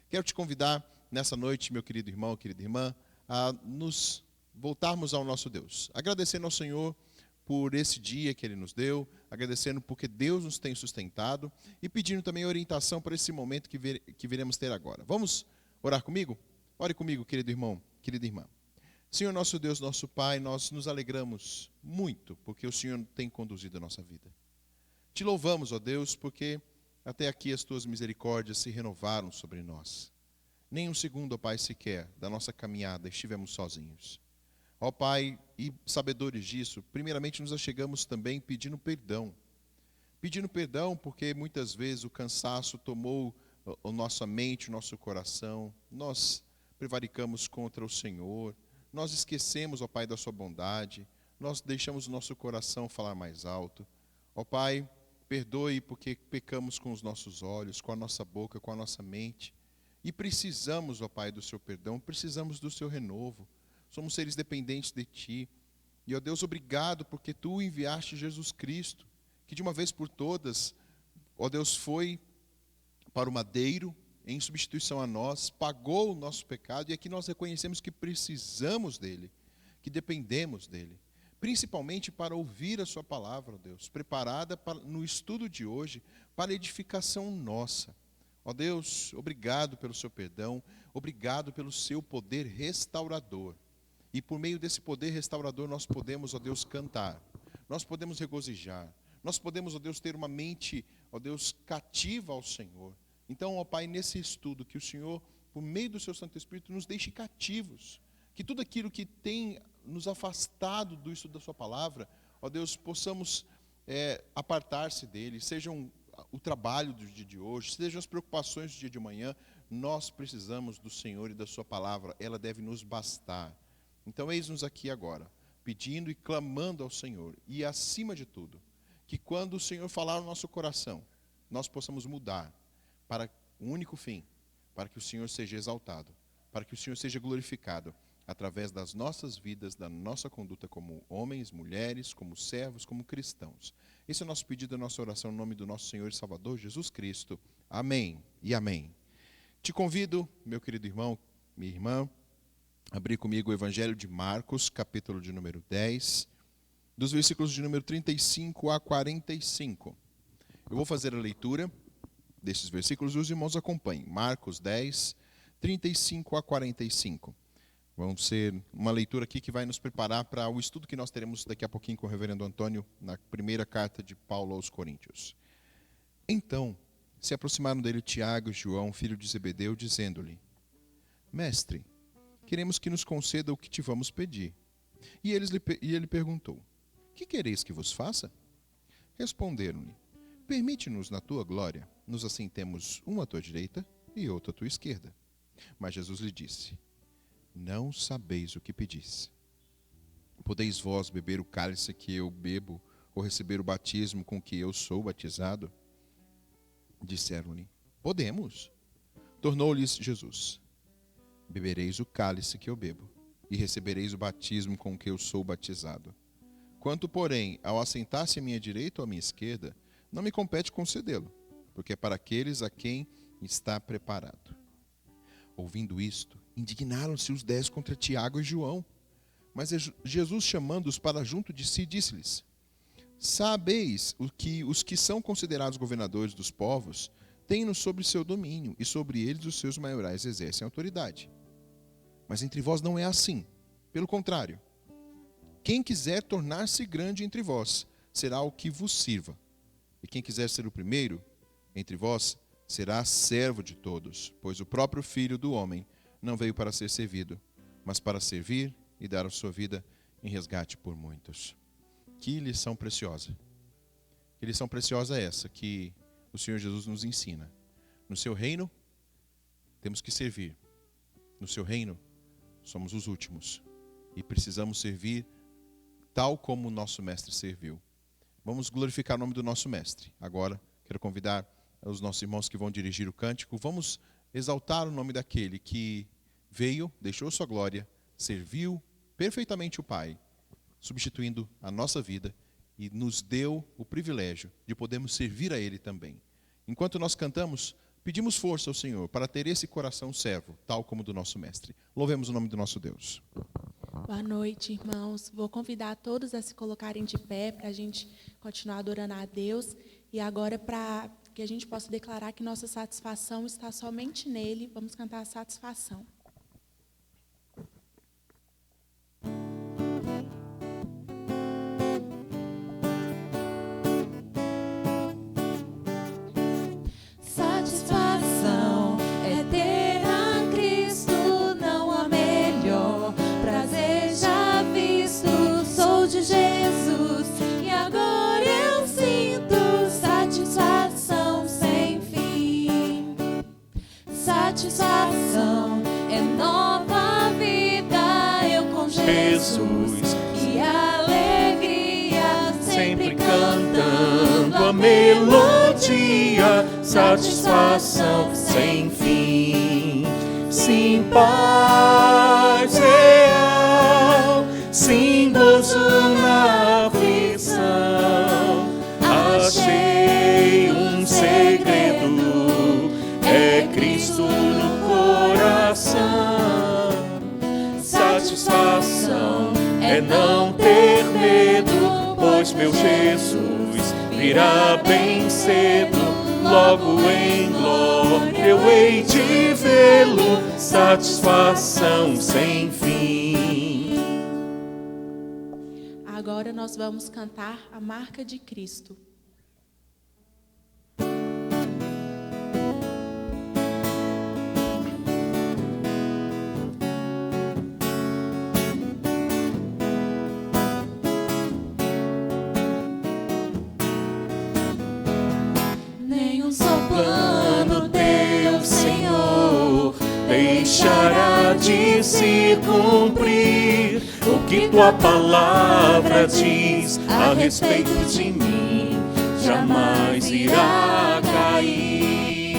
Quero te convidar nessa noite, meu querido irmão, querida irmã, a nos voltarmos ao nosso Deus, agradecendo ao Senhor por esse dia que Ele nos deu, agradecendo porque Deus nos tem sustentado e pedindo também orientação para esse momento que veremos ter agora. Vamos orar comigo? Ore comigo, querido irmão, querida irmã. Senhor nosso Deus, nosso Pai, nós nos alegramos muito porque o Senhor tem conduzido a nossa vida. Te louvamos, ó Deus, porque até aqui as tuas misericórdias se renovaram sobre nós. Nem um segundo, ó Pai, sequer da nossa caminhada estivemos sozinhos. Ó Pai, e sabedores disso, primeiramente nos achegamos também pedindo perdão. Pedindo perdão porque muitas vezes o cansaço tomou a nossa mente, o nosso coração. Nós prevaricamos contra o Senhor. Nós esquecemos, ó Pai, da sua bondade. Nós deixamos o nosso coração falar mais alto. Ó Pai, perdoe porque pecamos com os nossos olhos, com a nossa boca, com a nossa mente. E precisamos, ó Pai, do seu perdão, precisamos do seu renovo. Somos seres dependentes de Ti. E, ó Deus, obrigado porque Tu enviaste Jesus Cristo, que de uma vez por todas, ó Deus, foi para o madeiro, em substituição a nós, pagou o nosso pecado, e aqui nós reconhecemos que precisamos dEle, que dependemos dEle. Principalmente para ouvir a sua palavra, ó Deus, preparada no estudo de hoje, para edificação nossa. Ó Deus, obrigado pelo seu perdão, obrigado pelo seu poder restaurador. E por meio desse poder restaurador nós podemos, ó Deus, cantar, nós podemos regozijar, nós podemos, ó Deus, ter uma mente, ó Deus, cativa ao Senhor. Então, ó Pai, nesse estudo, que o Senhor, por meio do seu Santo Espírito, nos deixe cativos, que tudo aquilo que tem nos afastado do estudo da sua palavra, ó Deus, possamos apartar-se dele, sejam o trabalho do dia de hoje, sejam as preocupações do dia de amanhã, nós precisamos do Senhor e da sua palavra, ela deve nos bastar. Então eis-nos aqui agora, pedindo e clamando ao Senhor, e acima de tudo, que quando o Senhor falar no nosso coração, nós possamos mudar para um único fim, para que o Senhor seja exaltado, para que o Senhor seja glorificado, através das nossas vidas, da nossa conduta como homens, mulheres, como servos, como cristãos. Esse é o nosso pedido, a nossa oração, no nome do nosso Senhor e Salvador Jesus Cristo. Amém e amém. Te convido, meu querido irmão, minha irmã, a abrir comigo o Evangelho de Marcos, capítulo de número 10, dos versículos de número 35 a 45. Eu vou fazer a leitura desses versículos e os irmãos acompanhem. Marcos 10, 35 a 45. Vamos ser uma leitura aqui que vai nos preparar para o estudo que nós teremos daqui a pouquinho com o reverendo Antônio, na primeira carta de Paulo aos Coríntios. Então, se aproximaram dele Tiago e João, filho de Zebedeu, dizendo-lhe: Mestre, queremos que nos conceda o que te vamos pedir. E ele perguntou: Que quereis que vos faça? Responderam-lhe: Permite-nos, na tua glória, nos assentemos um à tua direita e outro à tua esquerda. Mas Jesus lhe disse: Não sabeis o que pedis. Podeis vós beber o cálice que eu bebo, ou receber o batismo com que eu sou batizado? Disseram-lhe: Podemos. Tornou-lhes Jesus: Bebereis o cálice que eu bebo, e recebereis o batismo com que eu sou batizado. Quanto, porém, ao assentar-se à minha direita ou à minha esquerda, não me compete concedê-lo, porque é para aqueles a quem está preparado. Ouvindo isto, indignaram-se os 10 contra Tiago e João. Mas Jesus, chamando-os para junto de si, disse-lhes: Sabeis que os que são considerados governadores dos povos têm-no sobre seu domínio, e sobre eles os seus maiorais exercem autoridade. Mas entre vós não é assim. Pelo contrário, quem quiser tornar-se grande entre vós, será o que vos sirva. E quem quiser ser o primeiro entre vós, será servo de todos, pois o próprio Filho do Homem não veio para ser servido, mas para servir e dar a sua vida em resgate por muitos. Que lição preciosa. Que lição preciosa é essa que o Senhor Jesus nos ensina. No seu reino, temos que servir. No seu reino, somos os últimos. E precisamos servir tal como o nosso mestre serviu. Vamos glorificar o nome do nosso mestre. Agora, quero convidar os nossos irmãos que vão dirigir o cântico. Vamos exaltar o nome daquele que veio, deixou sua glória, serviu perfeitamente o Pai, substituindo a nossa vida e nos deu o privilégio de podermos servir a Ele também. Enquanto nós cantamos, Pedimos força ao Senhor para ter esse coração servo, tal como o do nosso Mestre. Louvemos o nome do nosso Deus. Boa noite, irmãos. Vou convidar todos a se colocarem de pé para a gente continuar adorando a Deus. E agora, para que a gente possa declarar que nossa satisfação está somente nele, vamos cantar a satisfação. Satisfação é ter a Cristo, não há melhor prazer já visto. Sou de Jesus e agora eu sinto satisfação sem fim. Satisfação é nova vida, eu com Jesus e alegria, sempre cantando a melodia. Satisfação sem fim, sim, paz real, sim, gozo na aflição. Achei um segredo, é Cristo no coração. Satisfação é não ter medo, pois meu Jesus virá bem cedo. Logo em glória eu hei de vê-lo, satisfação sem fim. Agora nós vamos cantar a marca de Cristo. Plano teu, Senhor, deixará de se cumprir o que tua palavra diz a respeito de mim, jamais irá cair.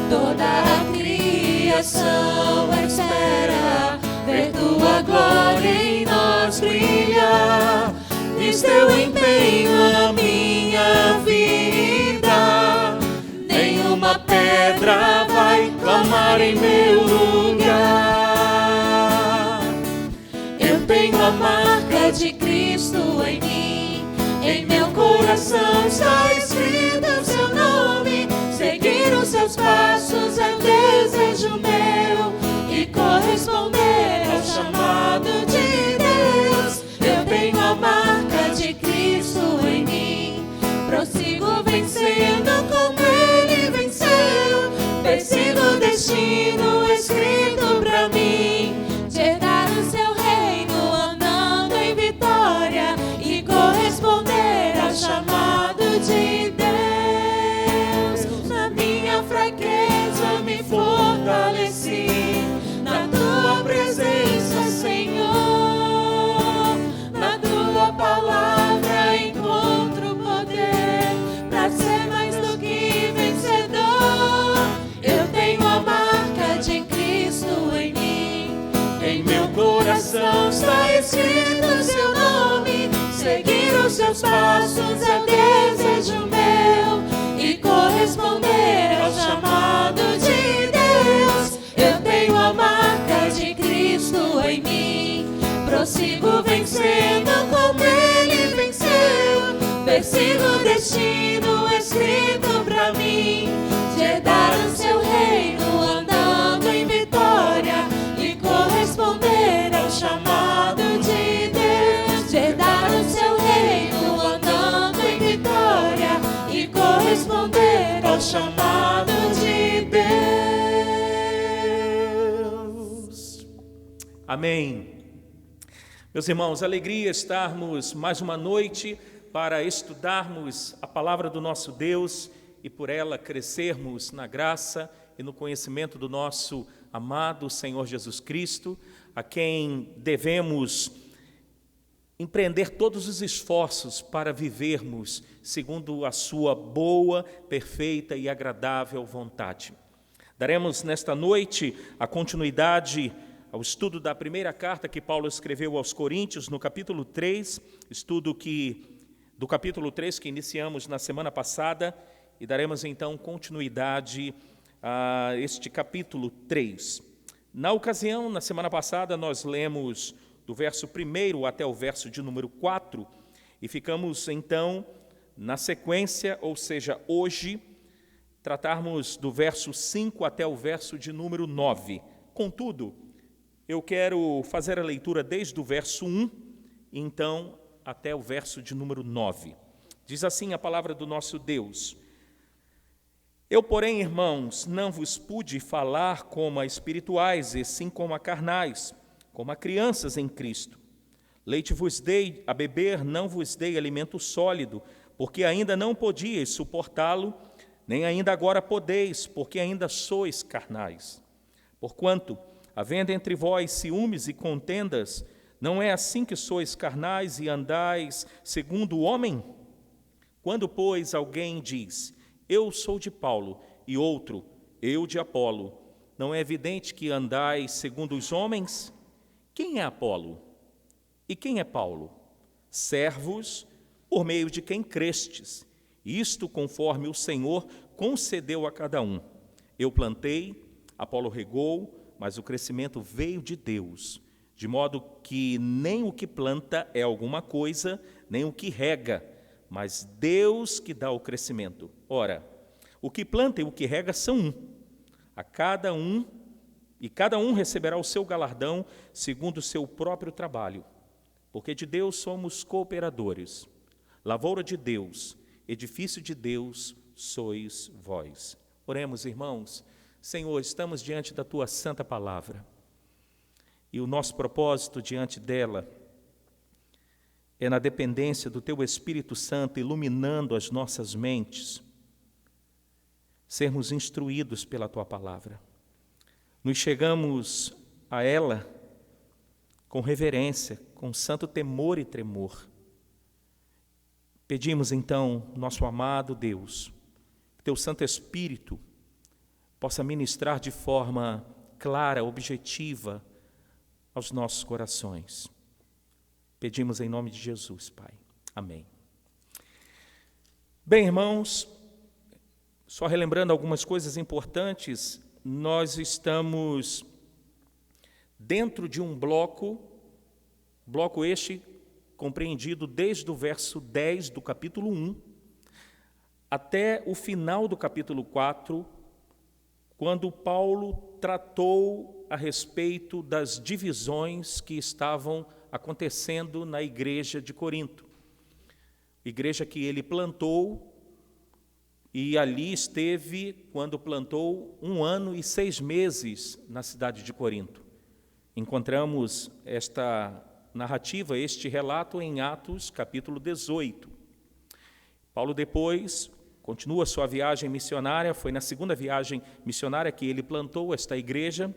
Toda a criação espera ver tua glória em nós brilhar. Diz teu empenho a minha vida, nenhuma pedra vai clamar em meu lugar. Eu tenho a marca de Cristo em mim, em meu coração está escrito seu nome. Seguir os seus passos é desejo meu e corresponder ao chamado de Deus. Eu tenho a marca de Cristo em mim, prossigo vencendo como Ele venceu. Persigo o destino escrito pra mim, de herdar o seu reino andando em vitória e corresponder ao chamado de Deus. Na minha fraqueza me fortaleci, na tua presença, Senhor. Na tua palavra encontro poder pra ser mais do que vencedor. Eu tenho a marca de Cristo em mim, em meu coração está escrito seu nome. Seguir os seus passos é desejo meu e corresponder ao chamado de Deus. Eu tenho a marca de Cristo em mim, prossigo vencendo como Ele venceu. Persigo o destino escrito pra mim, de herdar o seu reino andando em vitória e corresponder ao chamado de Deus. De herdar o seu reino andando em vitória e corresponder ao chamado de Deus. Amém. Meus irmãos, alegria estarmos mais uma noite para estudarmos a palavra do nosso Deus e por ela crescermos na graça e no conhecimento do nosso amado Senhor Jesus Cristo, a quem devemos empreender todos os esforços para vivermos segundo a sua boa, perfeita e agradável vontade. Daremos nesta noite a continuidade ao estudo da primeira carta que Paulo escreveu aos Coríntios, no capítulo 3, do capítulo 3 que iniciamos na semana passada, e daremos então continuidade a este capítulo 3. Na ocasião, na semana passada, nós lemos do verso 1 até o verso de número 4, e ficamos então na sequência, ou seja, hoje, tratarmos do verso 5 até o verso de número 9. Contudo, eu quero fazer a leitura desde o verso 1, então, até o verso de número 9. Diz assim a palavra do nosso Deus: Eu, porém, irmãos, não vos pude falar como a espirituais, e sim como a carnais, como a crianças em Cristo. Leite vos dei a beber, não vos dei alimento sólido, porque ainda não podíeis suportá-lo, nem ainda agora podeis, porque ainda sois carnais. Porquanto, havendo entre vós ciúmes e contendas, não é assim que sois carnais e andais segundo o homem? Quando, pois, alguém diz, eu sou de Paulo, e outro, eu de Apolo, não é evidente que andais segundo os homens? Quem é Apolo? E quem é Paulo? Servos, por meio de quem crestes, isto conforme o Senhor concedeu a cada um. Eu plantei, Apolo regou, mas o crescimento veio de Deus, de modo que nem o que planta é alguma coisa, nem o que rega, mas Deus que dá o crescimento. Ora, o que planta e o que rega são um, cada um receberá o seu galardão segundo o seu próprio trabalho, porque de Deus somos cooperadores. Lavoura de Deus, edifício de Deus sois vós. Oremos, irmãos. Senhor, estamos diante da Tua santa palavra, e o nosso propósito diante dela é na dependência do Teu Espírito Santo, iluminando as nossas mentes, sermos instruídos pela Tua palavra. Nos chegamos a ela com reverência, com santo temor e tremor. Pedimos então, nosso amado Deus, que Teu Santo Espírito possa ministrar de forma clara, objetiva, aos nossos corações. Pedimos em nome de Jesus, Pai. Amém. Bem, irmãos, só relembrando algumas coisas importantes, nós estamos dentro de um bloco este compreendido desde o verso 10 do capítulo 1 até o final do capítulo 4, quando Paulo tratou a respeito das divisões que estavam acontecendo na igreja de Corinto. Igreja que ele plantou, e ali esteve, quando plantou, 1 ano e 6 meses na cidade de Corinto. Encontramos esta narrativa, este relato em Atos, capítulo 18. Paulo depois continua sua viagem missionária, foi na segunda viagem missionária que ele plantou esta igreja,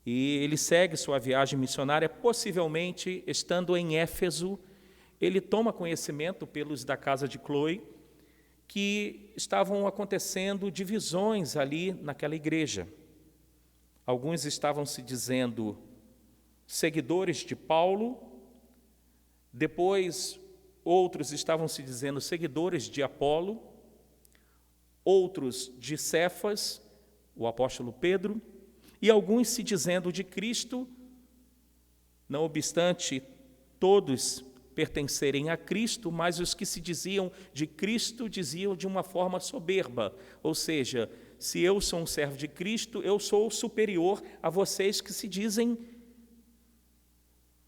e ele segue sua viagem missionária, possivelmente estando em Éfeso, ele toma conhecimento pelos da casa de Cloe, que estavam acontecendo divisões ali naquela igreja. Alguns estavam se dizendo seguidores de Paulo, depois outros estavam se dizendo seguidores de Apolo, outros de Cefas, o apóstolo Pedro, e alguns se dizendo de Cristo, não obstante todos pertencerem a Cristo, mas os que se diziam de Cristo diziam de uma forma soberba, ou seja, se eu sou um servo de Cristo, eu sou superior a vocês que se dizem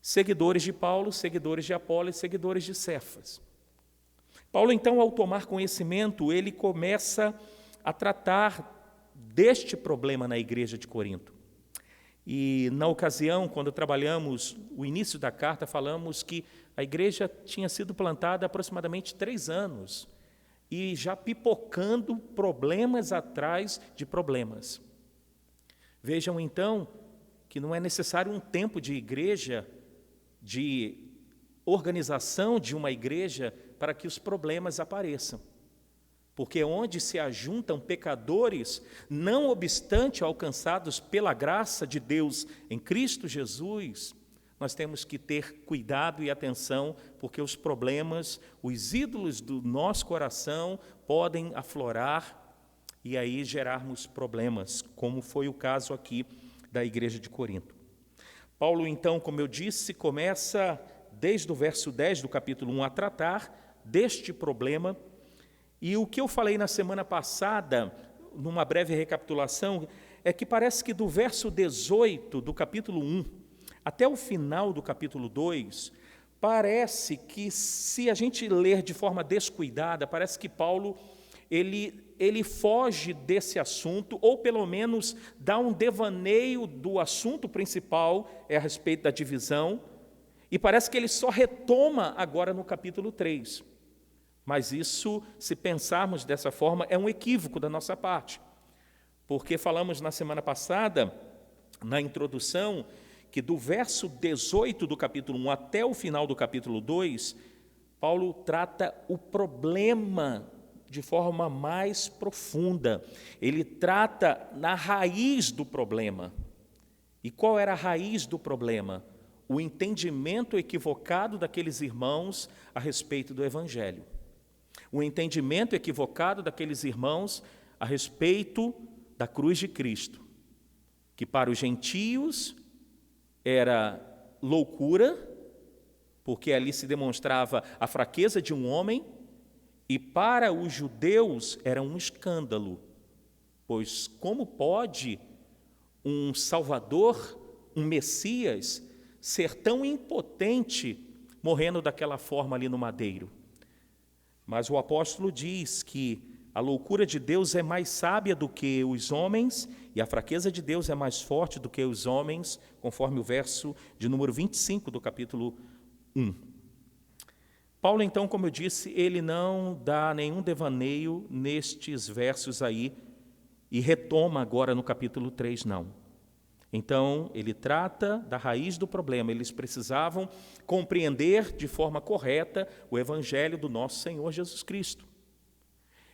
seguidores de Paulo, seguidores de Apolo e seguidores de Cefas. Paulo, então, ao tomar conhecimento, ele começa a tratar deste problema na igreja de Corinto. E, na ocasião, quando trabalhamos o início da carta, falamos que a igreja tinha sido plantada há aproximadamente 3 anos, e já pipocando problemas atrás de problemas. Vejam, então, que não é necessário um tempo de igreja, de organização de uma igreja, para que os problemas apareçam. Porque onde se ajuntam pecadores, não obstante alcançados pela graça de Deus em Cristo Jesus, nós temos que ter cuidado e atenção, porque os problemas, os ídolos do nosso coração podem aflorar e aí gerarmos problemas, como foi o caso aqui da igreja de Corinto. Paulo, então, como eu disse, começa desde o verso 10 do capítulo 1 a tratar deste problema. E o que eu falei na semana passada, numa breve recapitulação, é que parece que do verso 18 do capítulo 1 até o final do capítulo 2, parece que, se a gente ler de forma descuidada, parece que Paulo ele foge desse assunto, ou pelo menos dá um devaneio do assunto principal, a respeito da divisão, e parece que ele só retoma agora no capítulo 3. Mas isso, se pensarmos dessa forma, é um equívoco da nossa parte, porque falamos na semana passada, na introdução, que do verso 18 do capítulo 1 até o final do capítulo 2, Paulo trata o problema de forma mais profunda. Ele trata na raiz do problema. E qual era a raiz do problema? O entendimento equivocado daqueles irmãos a respeito do Evangelho. O entendimento equivocado daqueles irmãos a respeito da cruz de Cristo, que para os gentios era loucura, porque ali se demonstrava a fraqueza de um homem, e para os judeus era um escândalo, pois como pode um Salvador, um Messias, ser tão impotente morrendo daquela forma ali no madeiro? Mas o apóstolo diz que a loucura de Deus é mais sábia do que os homens, e a fraqueza de Deus é mais forte do que os homens, conforme o verso de número 25 do capítulo 1. Paulo, então, como eu disse, ele não dá nenhum devaneio nestes versos aí, e retoma agora no capítulo 3, não. Então, ele trata da raiz do problema. Eles precisavam compreender de forma correta o Evangelho do nosso Senhor Jesus Cristo.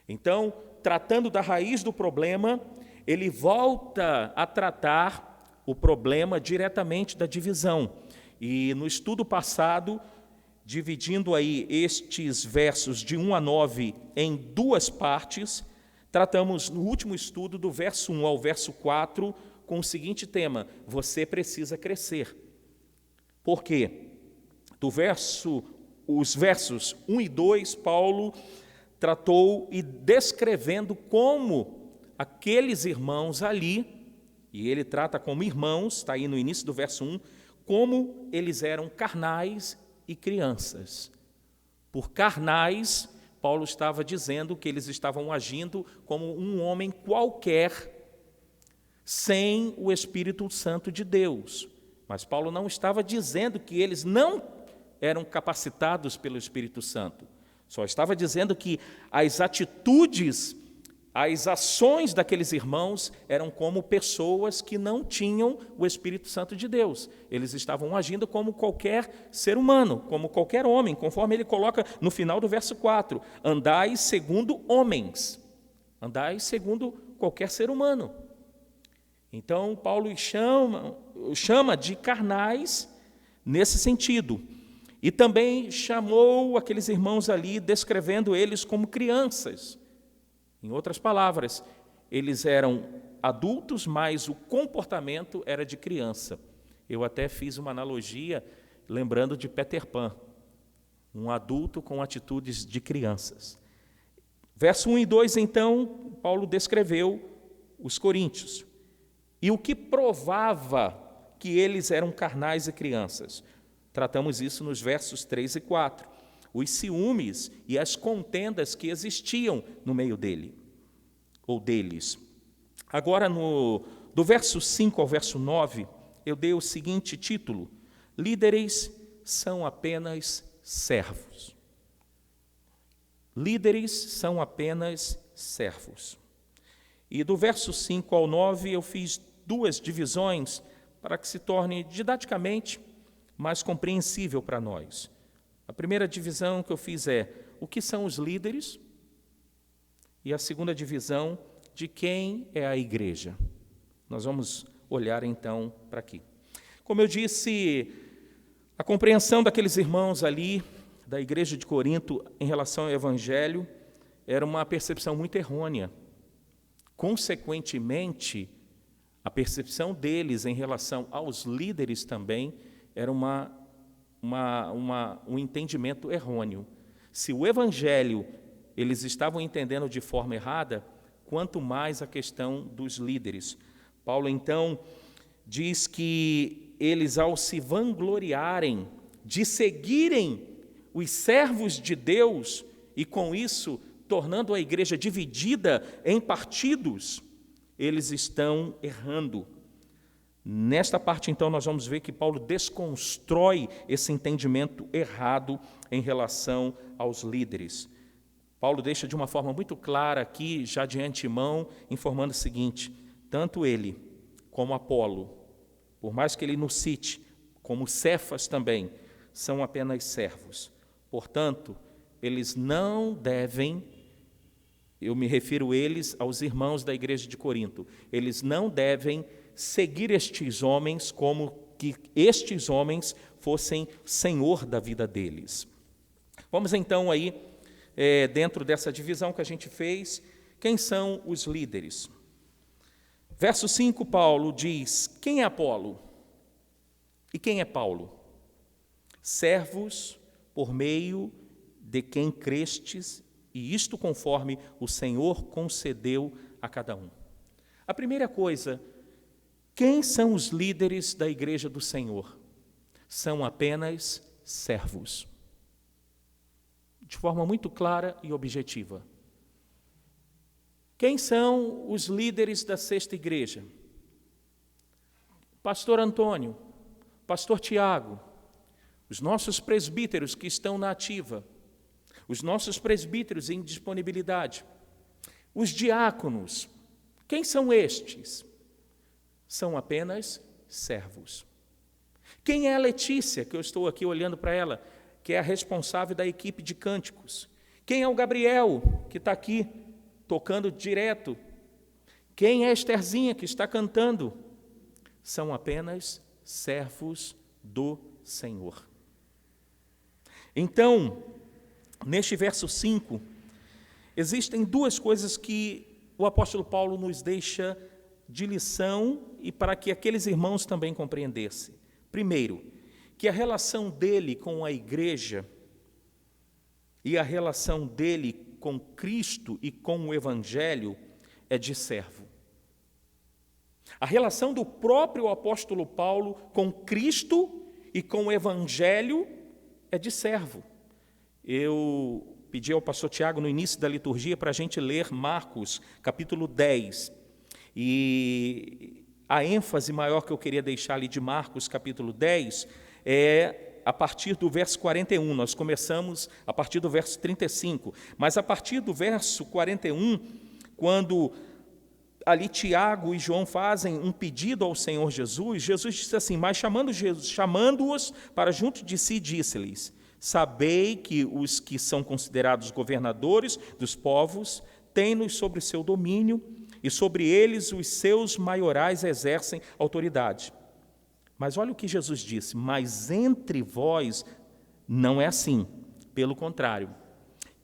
Então, tratando da raiz do problema, ele volta a tratar o problema diretamente da divisão. E no estudo passado, dividindo aí estes versos de 1 a 9 em duas partes, tratamos no último estudo do verso 1 ao verso 4 com o seguinte tema: você precisa crescer. Por quê? Os versos 1 e 2, Paulo tratou e descrevendo como aqueles irmãos ali, e ele trata como irmãos, está aí no início do verso 1, como eles eram carnais e crianças. Por carnais, Paulo estava dizendo que eles estavam agindo como um homem qualquer, sem o Espírito Santo de Deus. Mas Paulo não estava dizendo que eles não eram capacitados pelo Espírito Santo. Só estava dizendo que as atitudes, as ações daqueles irmãos eram como pessoas que não tinham o Espírito Santo de Deus. Eles estavam agindo como qualquer ser humano, como qualquer homem, conforme ele coloca no final do verso 4. Andai segundo homens. Andai segundo qualquer ser humano. Então, Paulo chama de carnais nesse sentido. E também chamou aqueles irmãos ali, descrevendo eles como crianças. Em outras palavras, eles eram adultos, mas o comportamento era de criança. Eu até fiz uma analogia, lembrando de Peter Pan, um adulto com atitudes de crianças. Verso 1 e 2, então, Paulo descreveu os coríntios. E o que provava que eles eram carnais e crianças? Tratamos isso nos versos 3 e 4. Os ciúmes e as contendas que existiam no meio dele, ou deles. Agora, do verso 5 ao verso 9, eu dei o seguinte título: líderes são apenas servos. Líderes são apenas servos. E do verso 5 ao 9, eu fiz duas divisões para que se torne didaticamente mais compreensível para nós. A primeira divisão que eu fiz é o que são os líderes, e a segunda divisão de quem é a igreja. Nós vamos olhar então para aqui. Como eu disse, A compreensão daqueles irmãos ali, da igreja de Corinto, em relação ao Evangelho, era uma percepção muito errônea. Consequentemente, a percepção deles em relação aos líderes também era um entendimento errôneo. Se o Evangelho eles estavam entendendo de forma errada, quanto mais a questão dos líderes. Paulo, então, diz que eles, ao se vangloriarem de seguirem os servos de Deus, e com isso tornando a igreja dividida em partidos, eles estão errando. Nesta parte, então, nós vamos ver que Paulo desconstrói esse entendimento errado em relação aos líderes. Paulo deixa de uma forma muito clara aqui, já de antemão, informando o seguinte: tanto ele como Apolo, por mais que ele nos cite, como Cefas também, são apenas servos. Portanto, eles não devem, eu me refiro eles aos irmãos da igreja de Corinto, eles não devem seguir estes homens como que estes homens fossem senhor da vida deles. Vamos então aí, dentro dessa divisão que a gente fez, quem são os líderes? Verso 5, Paulo diz: quem é Apolo? E quem é Paulo? Servos por meio de quem crestes, e isto conforme o Senhor concedeu a cada um. A primeira coisa, quem são os líderes da igreja do Senhor? São apenas servos. De forma muito clara e objetiva. Quem são os líderes da sexta igreja? Pastor Antônio, Pastor Tiago, os nossos presbíteros que estão na ativa, os nossos presbíteros em disponibilidade, os diáconos. Quem são estes? São apenas servos. Quem é a Letícia, que eu estou aqui olhando para ela, que é a responsável da equipe de cânticos? Quem é o Gabriel, que está aqui, tocando direto? Quem é a Estherzinha, que está cantando? São apenas servos do Senhor. Então, neste verso 5, existem duas coisas que o apóstolo Paulo nos deixa de lição e para que aqueles irmãos também compreendessem. Primeiro, que a relação dele com a igreja e a relação dele com Cristo e com o Evangelho é de servo. A relação do próprio apóstolo Paulo com Cristo e com o Evangelho é de servo. Eu pedi ao pastor Tiago no início da liturgia para a gente ler Marcos, capítulo 10. E a ênfase maior que eu queria deixar ali de Marcos, capítulo 10, é a partir do verso 41. Nós começamos a partir do verso 35, mas a partir do verso 41, quando ali Tiago e João fazem um pedido ao Senhor Jesus, Jesus disse assim: mas chamando-os para junto de si, disse-lhes: sabei que os que são considerados governadores dos povos têm-nos sobre seu domínio, e sobre eles os seus maiorais exercem autoridade. Mas olha o que Jesus disse: mas entre vós não é assim, pelo contrário.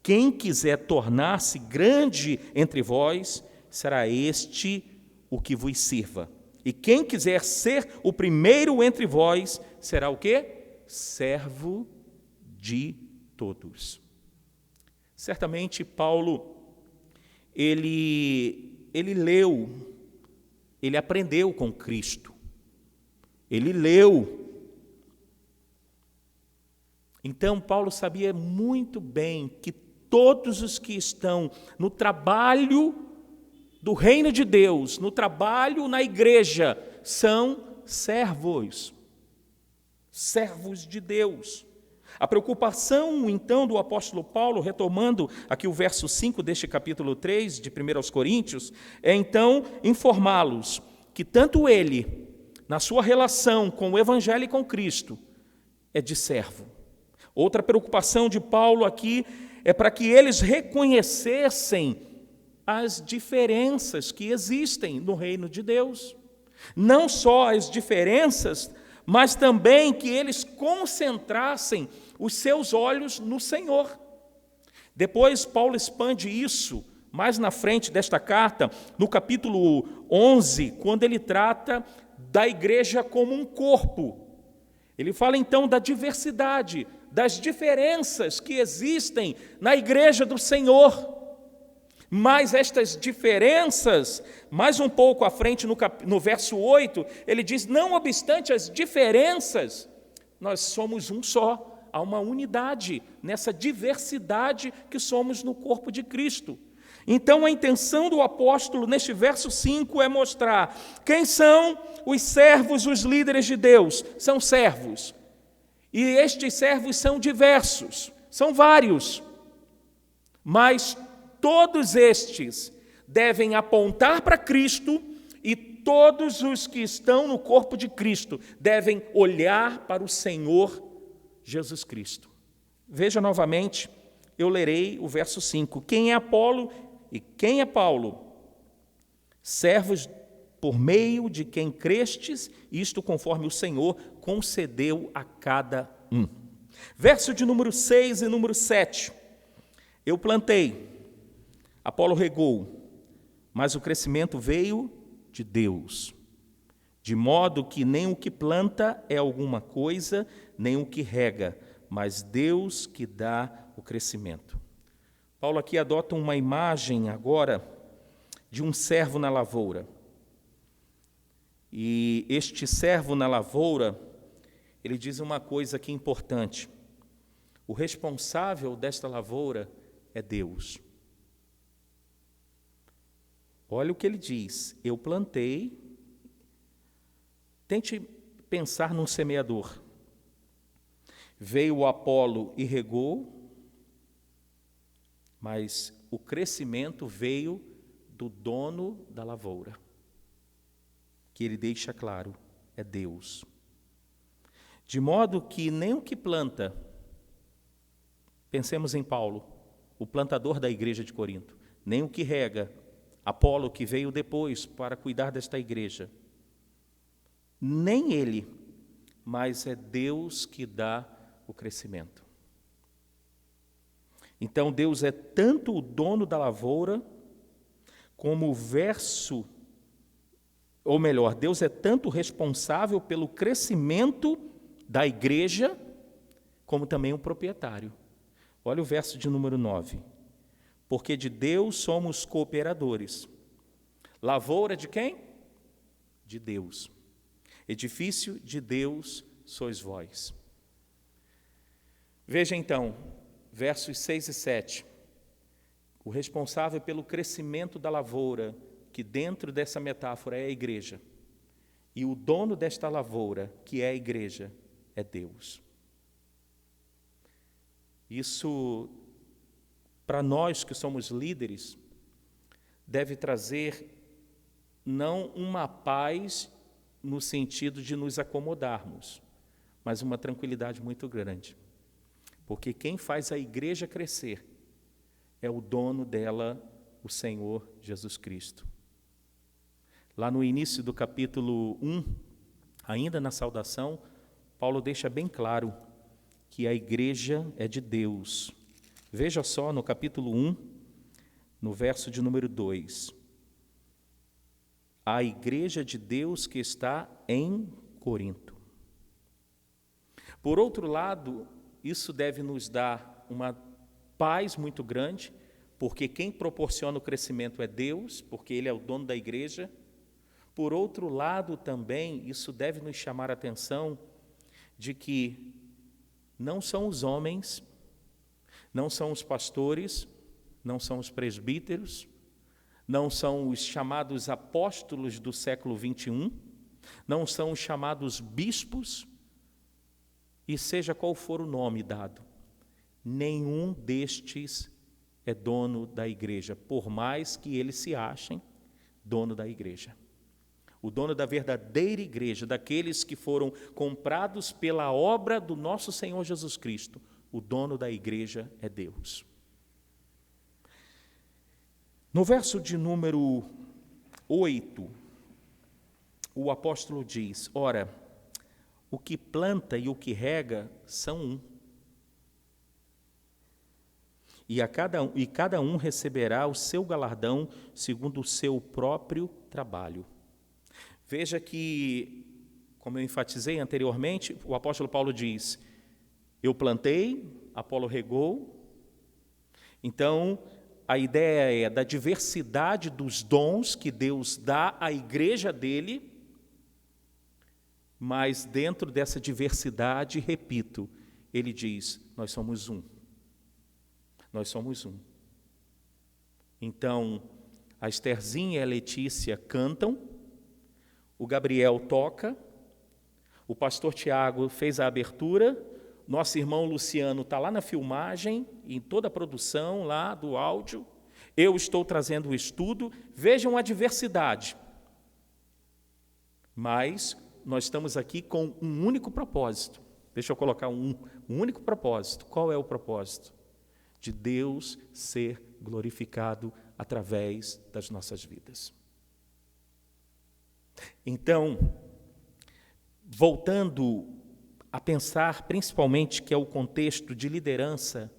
Quem quiser tornar-se grande entre vós, será este o que vos sirva. E quem quiser ser o primeiro entre vós, será o quê? Servo de todos. Certamente Paulo, ele leu, ele aprendeu com Cristo, ele leu. Então Paulo sabia muito bem que todos os que estão no trabalho do reino de Deus, no trabalho na igreja, são servos, servos de Deus. A preocupação, então, do apóstolo Paulo, retomando aqui o verso 5 deste capítulo 3 de 1 Coríntios, é então informá-los que tanto ele, na sua relação com o Evangelho e com Cristo, é de servo. Outra preocupação de Paulo aqui é para que eles reconhecessem as diferenças que existem no reino de Deus. Não só as diferenças mas também que eles concentrassem os seus olhos no Senhor. Depois, Paulo expande isso mais na frente desta carta, no capítulo 11, quando ele trata da igreja como um corpo. Ele fala então da diversidade, das diferenças que existem na igreja do Senhor. Mas estas diferenças, mais um pouco à frente no verso 8, ele diz, não obstante as diferenças, nós somos um só. Há uma unidade nessa diversidade que somos no corpo de Cristo. Então, a intenção do apóstolo neste verso 5 é mostrar quem são os servos, os líderes de Deus. São servos. E estes servos são diversos, são vários. Mas todos estes devem apontar para Cristo e todos os que estão no corpo de Cristo devem olhar para o Senhor Jesus Cristo. Veja novamente, eu lerei o verso 5. Quem é Apolo e quem é Paulo? Servos por meio de quem crestes, isto conforme o Senhor concedeu a cada um. Verso de número 6 e número 7. Eu plantei, Apolo regou, mas o crescimento veio de Deus. De modo que nem o que planta é alguma coisa, nem o que rega, mas Deus que dá o crescimento. Paulo aqui adota uma imagem agora de um servo na lavoura. E este servo na lavoura, ele diz uma coisa aqui importante. O responsável desta lavoura é Deus. Olha o que ele diz. Eu plantei. Tente pensar num semeador. Veio o Apolo e regou, mas o crescimento veio do dono da lavoura, que ele deixa claro, é Deus. De modo que nem o que planta, pensemos em Paulo, o plantador da igreja de Corinto, nem o que rega, Apolo, que veio depois para cuidar desta igreja, nem ele, mas é Deus que dá o crescimento. Então, Deus é tanto o dono da lavoura, como o verso, ou melhor, Deus é tanto responsável pelo crescimento da igreja, como também o proprietário. Olha o verso de número 9. Porque de Deus somos cooperadores. Lavoura de quem? De Deus. Edifício de Deus sois vós. Veja então, versos 6 e 7. O responsável pelo crescimento da lavoura, que dentro dessa metáfora é a igreja, e o dono desta lavoura, que é a igreja, é Deus. Isso, para nós que somos líderes, deve trazer não uma paz no sentido de nos acomodarmos, mas uma tranquilidade muito grande. Porque quem faz a igreja crescer é o dono dela, o Senhor Jesus Cristo. Lá no início do capítulo 1, ainda na saudação, Paulo deixa bem claro que a igreja é de Deus. Veja só no capítulo 1, no verso de número 2. A igreja de Deus que está em Corinto. Por outro lado, isso deve nos dar uma paz muito grande, porque quem proporciona o crescimento é Deus, porque Ele é o dono da igreja. Por outro lado, também, isso deve nos chamar a atenção de que não são os homens, não são os pastores, não são os presbíteros, não são os chamados apóstolos do século 21, não são os chamados bispos, e seja qual for o nome dado, nenhum destes é dono da igreja, por mais que eles se achem dono da igreja. O dono da verdadeira igreja, daqueles que foram comprados pela obra do nosso Senhor Jesus Cristo, o dono da igreja é Deus. No verso de número 8, o apóstolo diz: ora, o que planta e o que rega são um. E cada um receberá o seu galardão segundo o seu próprio trabalho. Veja que, como eu enfatizei anteriormente, o apóstolo Paulo diz: eu plantei, Apolo regou. Então, a ideia é da diversidade dos dons que Deus dá à igreja dele, mas dentro dessa diversidade, repito, ele diz: nós somos um. Nós somos um. Então, a Estherzinha e a Letícia cantam, o Gabriel toca, o pastor Tiago fez a abertura, nosso irmão Luciano está lá na filmagem, em toda a produção lá do áudio, eu estou trazendo o estudo. Vejam a diversidade. Mas nós estamos aqui com um único propósito. Deixa eu colocar um único propósito. Qual é o propósito? De Deus ser glorificado através das nossas vidas. Então, voltando a pensar principalmente que é o contexto de liderança,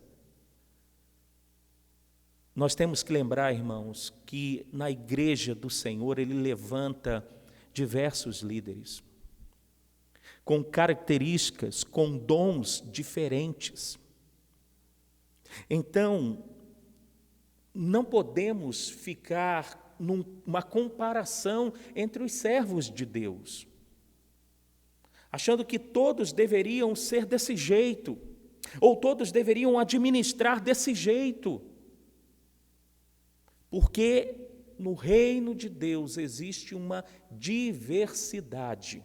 nós temos que lembrar, irmãos, que na igreja do Senhor Ele levanta diversos líderes, com características, com dons diferentes. Então, não podemos ficar numa comparação entre os servos de Deus, achando que todos deveriam ser desse jeito, ou todos deveriam administrar desse jeito, porque no reino de Deus existe uma diversidade.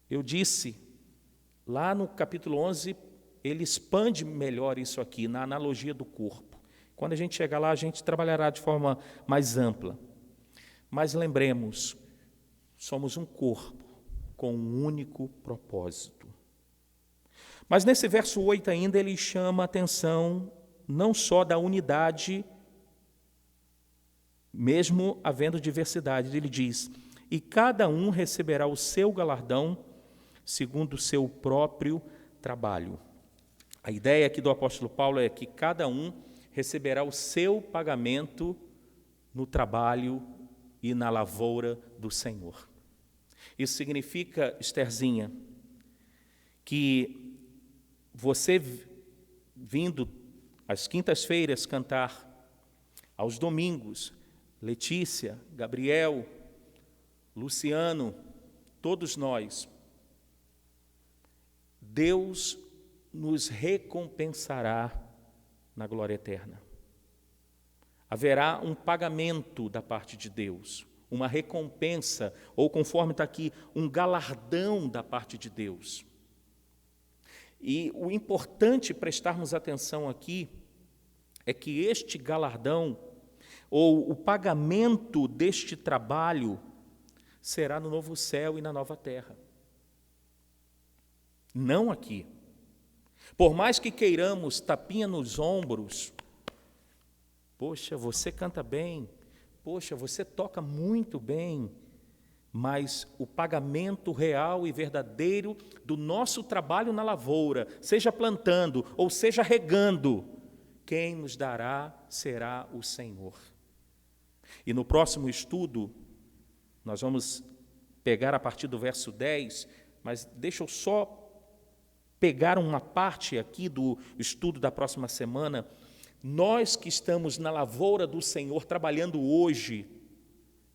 Eu disse, lá no capítulo 11, ele expande melhor isso aqui, na analogia do corpo. Quando a gente chegar lá, a gente trabalhará de forma mais ampla. Mas lembremos, somos um corpo com um único propósito. Mas nesse verso 8 ainda, ele chama a atenção não só da unidade, mesmo havendo diversidade. Ele diz: e cada um receberá o seu galardão segundo o seu próprio trabalho. A ideia aqui do apóstolo Paulo é que cada um receberá o seu pagamento no trabalho e na lavoura do Senhor. Isso significa, Estherzinha, que você vindo às quintas-feiras cantar, aos domingos, Letícia, Gabriel, Luciano, todos nós, Deus nos recompensará na glória eterna. Haverá um pagamento da parte de Deus, uma recompensa, ou conforme está aqui, um galardão da parte de Deus. E o importante prestarmos atenção aqui é que este galardão, ou o pagamento deste trabalho, será no novo céu e na nova terra. Não aqui. Por mais que queiramos tapinha nos ombros, poxa, você canta bem, poxa, você toca muito bem, mas o pagamento real e verdadeiro do nosso trabalho na lavoura, seja plantando ou seja regando, quem nos dará será o Senhor. E no próximo estudo, nós vamos pegar a partir do verso 10, mas deixa eu só pegar uma parte aqui do estudo da próxima semana. Nós que estamos na lavoura do Senhor, trabalhando hoje,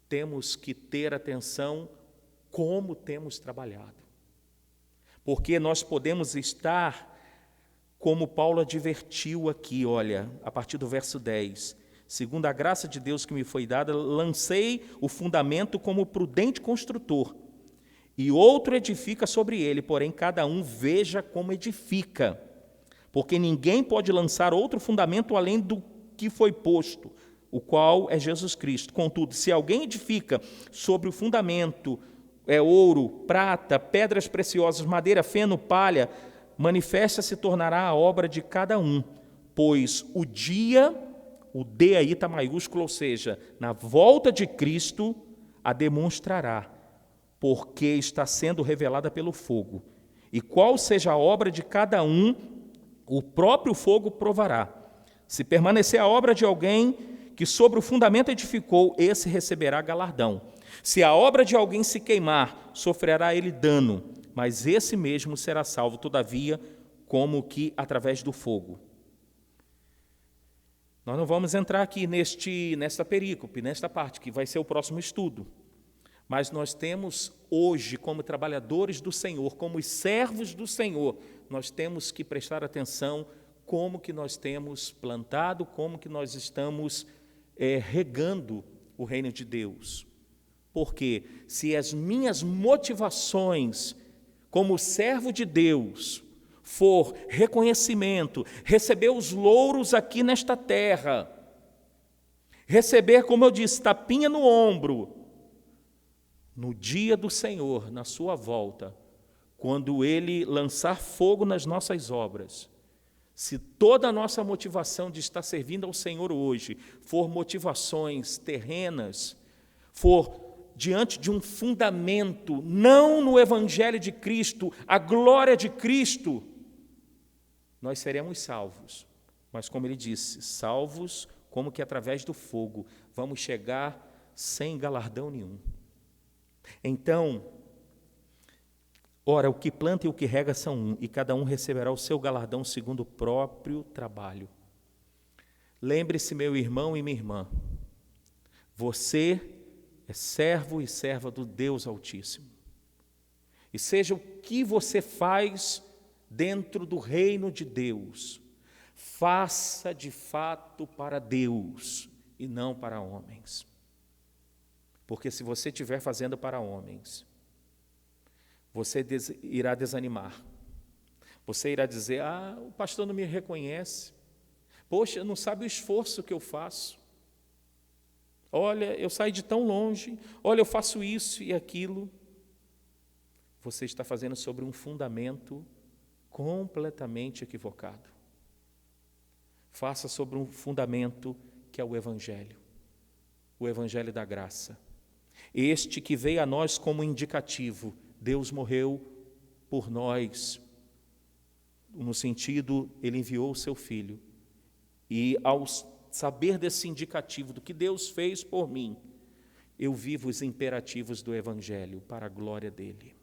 temos que ter atenção como temos trabalhado. Porque nós podemos estar, como Paulo advertiu aqui, olha, a partir do verso 10, segundo a graça de Deus que me foi dada, lancei o fundamento como prudente construtor, e outro edifica sobre ele, porém cada um veja como edifica, porque ninguém pode lançar outro fundamento além do que foi posto, o qual é Jesus Cristo. Contudo, se alguém edifica sobre o fundamento, ouro, prata, pedras preciosas, madeira, feno, palha, manifesta se tornará a obra de cada um, pois o dia, o D aí está maiúsculo, ou seja, na volta de Cristo, a demonstrará, porque está sendo revelada pelo fogo. E qual seja a obra de cada um, o próprio fogo provará. Se permanecer a obra de alguém que sobre o fundamento edificou, esse receberá galardão. Se a obra de alguém se queimar, sofrerá ele dano, mas esse mesmo será salvo, todavia, como que através do fogo. Nós não vamos entrar aqui nesta perícope, nesta parte, que vai ser o próximo estudo. Mas nós temos hoje, como trabalhadores do Senhor, como servos do Senhor, nós temos que prestar atenção como que nós temos plantado, como que nós estamos regando o reino de Deus. Porque se as minhas motivações como servo de Deus for reconhecimento, receber os louros aqui nesta terra, receber, como eu disse, tapinha no ombro, no dia do Senhor, na sua volta, quando Ele lançar fogo nas nossas obras, se toda a nossa motivação de estar servindo ao Senhor hoje for motivações terrenas, for diante de um fundamento, não no Evangelho de Cristo, a glória de Cristo, nós seremos salvos. Mas como ele disse, salvos como que através do fogo, vamos chegar sem galardão nenhum. Então, ora, o que planta e o que rega são um, e cada um receberá o seu galardão segundo o próprio trabalho. Lembre-se, meu irmão e minha irmã, você é servo e serva do Deus Altíssimo. E seja o que você faz dentro do reino de Deus, faça de fato para Deus e não para homens. Porque se você estiver fazendo para homens, você irá desanimar. Você irá dizer, o pastor não me reconhece. Poxa, não sabe o esforço que eu faço. Olha, eu saí de tão longe. Olha, eu faço isso e aquilo. Você está fazendo sobre um fundamento completamente equivocado. Faça sobre um fundamento que é o Evangelho da graça. Este que veio a nós como indicativo, Deus morreu por nós, no sentido, Ele enviou o seu Filho, e ao saber desse indicativo do que Deus fez por mim, eu vivo os imperativos do Evangelho para a glória dEle.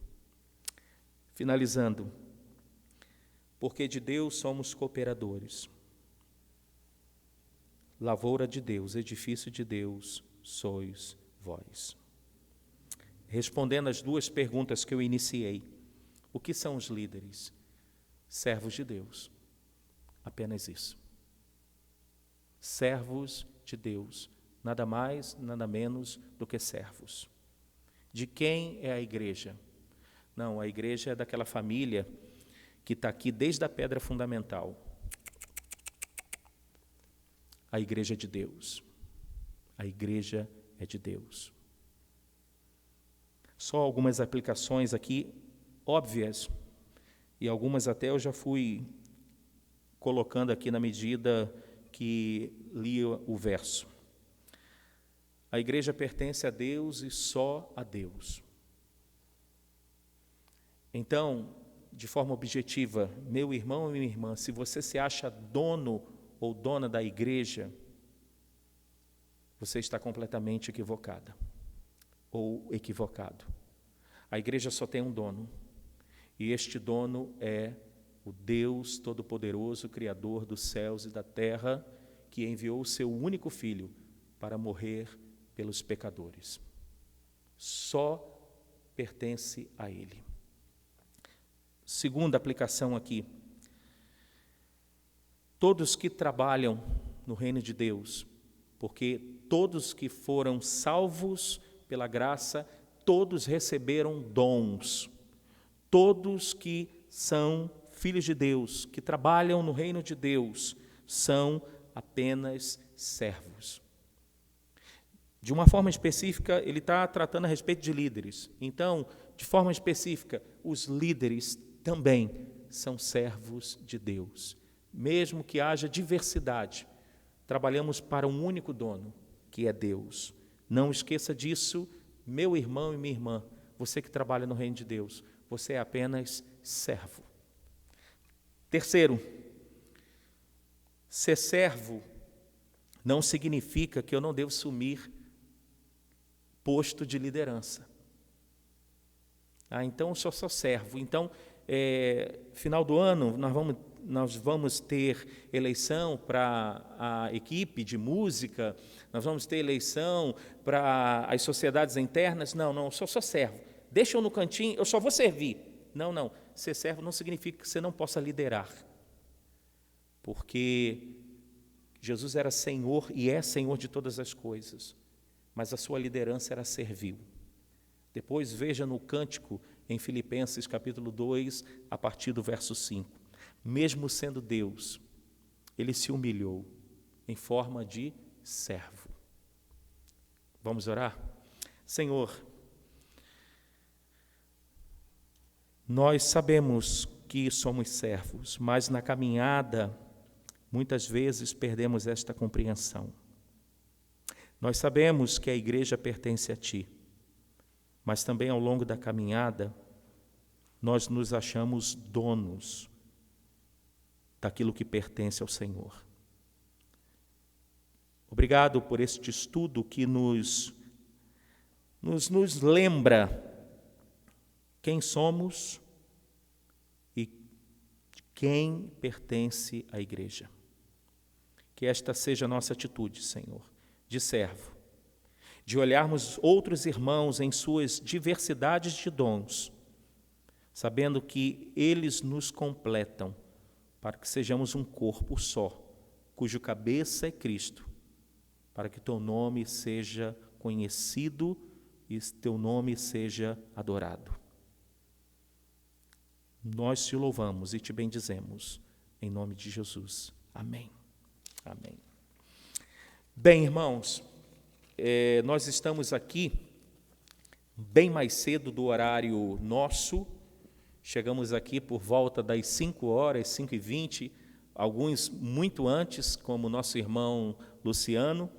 Finalizando, porque de Deus somos cooperadores, lavoura de Deus, edifício de Deus, sois vós. Respondendo às duas perguntas que eu iniciei, o que são os líderes? Servos de Deus, apenas isso. Servos de Deus, nada mais, nada menos do que servos. De quem é a igreja? Não, a igreja é daquela família que está aqui desde a pedra fundamental. A igreja é de Deus. A igreja é de Deus. Só algumas aplicações aqui óbvias, e algumas até eu já fui colocando aqui na medida que li o verso. A igreja pertence a Deus e só a Deus. Então, de forma objetiva, meu irmão e minha irmã, se você se acha dono ou dona da igreja, você está completamente equivocada ou equivocado. A igreja só tem um dono, e este dono é o Deus Todo-Poderoso, Criador dos céus e da terra, que enviou o seu único Filho para morrer pelos pecadores. Só pertence a Ele. Segunda aplicação aqui. Todos que trabalham no reino de Deus, porque todos que foram salvos pela graça, todos receberam dons. Todos que são filhos de Deus, que trabalham no reino de Deus, são apenas servos. De uma forma específica, ele está tratando a respeito de líderes. Então, de forma específica, os líderes também são servos de Deus. Mesmo que haja diversidade, trabalhamos para um único dono, que é Deus. Não esqueça disso, meu irmão e minha irmã. você que trabalha no reino de Deus, você é apenas servo. Terceiro, ser servo não significa que eu não devo assumir posto de liderança. Então, eu sou só servo. Então, final do ano, nós vamos ter eleição para a equipe de música, nós vamos ter eleição para as sociedades internas. Não, eu sou só servo. Deixa eu no cantinho, eu só vou servir. Não. Ser servo não significa que você não possa liderar. Porque Jesus era Senhor e é Senhor de todas as coisas, mas a sua liderança era servil. Depois veja no cântico em Filipenses capítulo 2, a partir do verso 5. Mesmo sendo Deus, ele se humilhou em forma de servo. Vamos orar? Senhor, nós sabemos que somos servos, mas na caminhada, muitas vezes perdemos esta compreensão. Nós sabemos que a igreja pertence a Ti, mas também ao longo da caminhada, nós nos achamos donos daquilo que pertence ao Senhor. Obrigado por este estudo que nos lembra quem somos e de quem pertence à igreja. Que esta seja a nossa atitude, Senhor, de servo, de olharmos outros irmãos em suas diversidades de dons, sabendo que eles nos completam para que sejamos um corpo só, cujo cabeça é Cristo, para que Teu nome seja conhecido e Teu nome seja adorado. Nós te louvamos e te bendizemos, em nome de Jesus. Amém. Amém. Bem, irmãos, nós estamos aqui bem mais cedo do horário nosso. Chegamos aqui por volta das 5h, 5h20, alguns muito antes, como nosso irmão Luciano,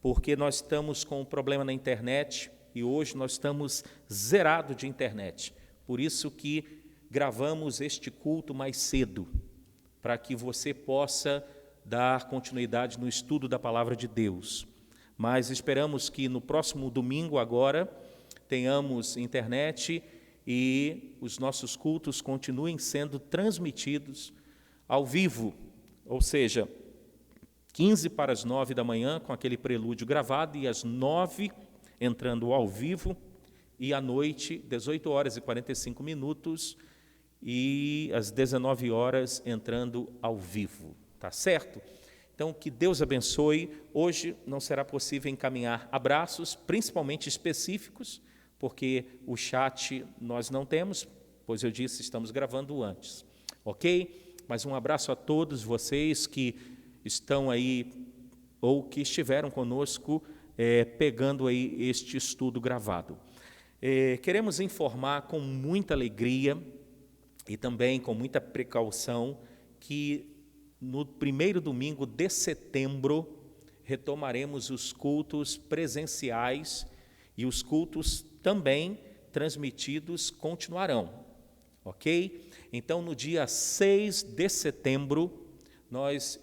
porque nós estamos com um problema na internet e hoje nós estamos zerados de internet. Por isso que gravamos este culto mais cedo, para que você possa dar continuidade no estudo da Palavra de Deus. Mas esperamos que no próximo domingo agora tenhamos internet e os nossos cultos continuem sendo transmitidos ao vivo, ou seja, 8h45 da manhã com aquele prelúdio gravado e às 9h entrando ao vivo e à noite 18h45 e às 19h entrando ao vivo, tá certo? Então, que Deus abençoe. Hoje não será possível encaminhar abraços, principalmente específicos, porque o chat nós não temos, pois eu disse, estamos gravando antes, ok? Mas um abraço a todos vocês que estão aí, ou que estiveram conosco, pegando aí este estudo gravado. Queremos informar com muita alegria e também com muita precaução que no primeiro domingo de setembro retomaremos os cultos presenciais e os cultos também transmitidos continuarão, ok? Então, no dia 6 de setembro, nós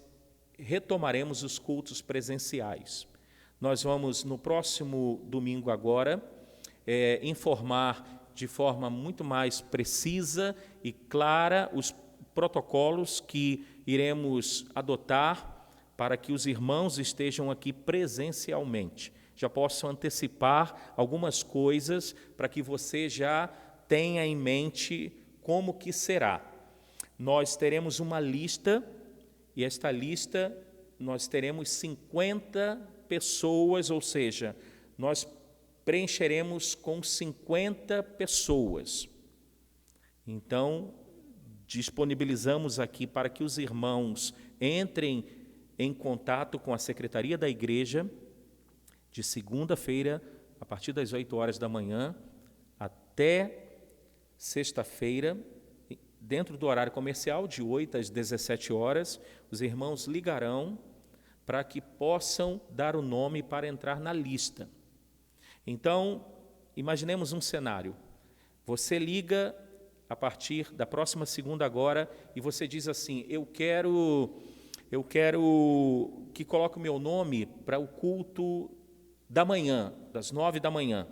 retomaremos os cultos presenciais. Nós vamos, no próximo domingo agora, informar de forma muito mais precisa e clara os protocolos que iremos adotar para que os irmãos estejam aqui presencialmente. Já posso antecipar algumas coisas para que você já tenha em mente como que será. Nós teremos uma lista, e esta lista nós teremos 50 pessoas, ou seja, nós preencheremos com 50 pessoas. Então, disponibilizamos aqui para que os irmãos entrem em contato com a secretaria da igreja de segunda-feira, a partir das 8h da manhã, até sexta-feira, dentro do horário comercial, de 8 às 17h, os irmãos ligarão para que possam dar o nome para entrar na lista. Então, imaginemos um cenário. Você liga a partir da próxima segunda agora e você diz assim, eu quero que coloque o meu nome para o culto da manhã, das 9 da manhã.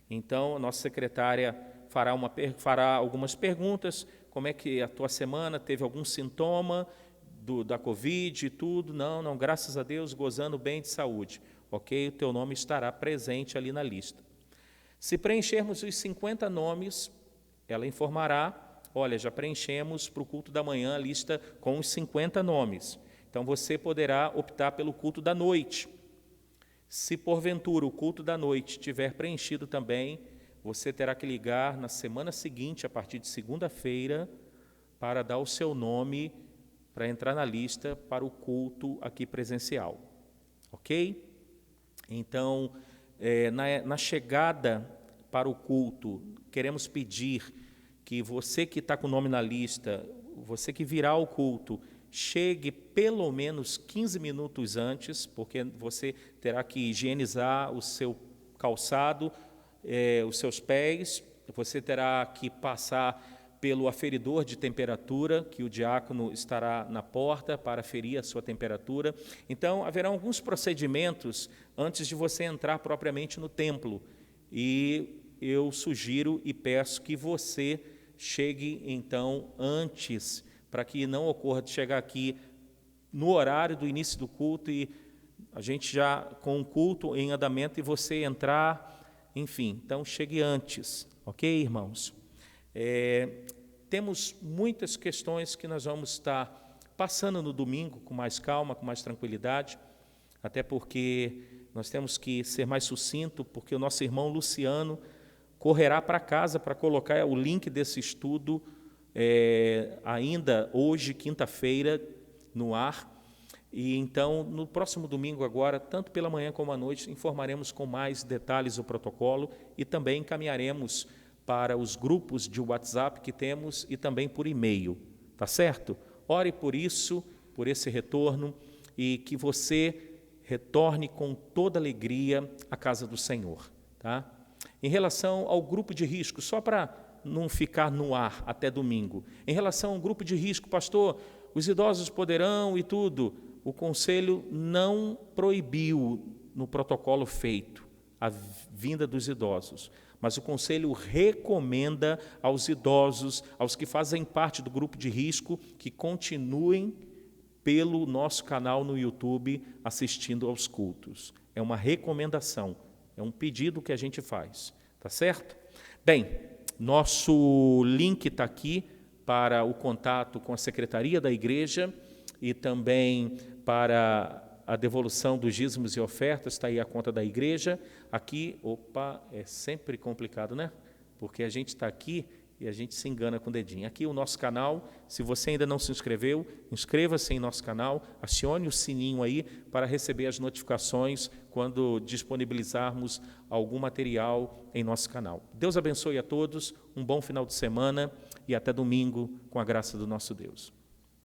Então, a nossa secretária fará algumas perguntas, como é que a tua semana, teve algum sintoma da Covid e tudo? Não, graças a Deus, gozando bem de saúde. Ok? O teu nome estará presente ali na lista. Se preenchermos os 50 nomes, ela informará, olha, já preenchemos para o culto da manhã a lista com os 50 nomes. Então, você poderá optar pelo culto da noite. Se, porventura, o culto da noite estiver preenchido também, você terá que ligar na semana seguinte, a partir de segunda-feira, para dar o seu nome, para entrar na lista para o culto aqui presencial. Ok? Então, na chegada para o culto, queremos pedir que você que está com o nome na lista, você que virá ao culto, chegue pelo menos 15 minutos antes, porque você terá que higienizar o seu calçado, os seus pés, você terá que passar pelo aferidor de temperatura, que o diácono estará na porta para aferir a sua temperatura. Então, haverá alguns procedimentos antes de você entrar propriamente no templo, e eu sugiro e peço que você chegue, então, antes, para que não ocorra de chegar aqui no horário do início do culto e a gente já com o culto em andamento e você entrar, enfim, então chegue antes, ok, irmãos? Temos muitas questões que nós vamos estar passando no domingo com mais calma, com mais tranquilidade, até porque nós temos que ser mais sucinto, porque o nosso irmão Luciano correrá para casa para colocar o link desse estudo ainda hoje, quinta-feira, no ar. E então, no próximo domingo agora, tanto pela manhã como à noite, informaremos com mais detalhes o protocolo e também encaminharemos para os grupos de WhatsApp que temos e também por e-mail, tá certo? Ore por isso, por esse retorno, e que você retorne com toda alegria à casa do Senhor, tá? Em relação ao grupo de risco, só para não ficar no ar até domingo, em relação ao grupo de risco, pastor, os idosos poderão e tudo, o Conselho não proibiu no protocolo feito a vinda dos idosos, mas o Conselho recomenda aos idosos, aos que fazem parte do grupo de risco, que continuem pelo nosso canal no YouTube assistindo aos cultos. É uma recomendação, é um pedido que a gente faz, tá certo? Bem, nosso link está aqui para o contato com a Secretaria da Igreja e também para a devolução dos dízimos e ofertas, está aí a conta da igreja. Aqui, é sempre complicado, né? Porque a gente está aqui e a gente se engana com o dedinho. Aqui o nosso canal, se você ainda não se inscreveu, inscreva-se em nosso canal, acione o sininho aí para receber as notificações quando disponibilizarmos algum material em nosso canal. Deus abençoe a todos, um bom final de semana e até domingo, com a graça do nosso Deus.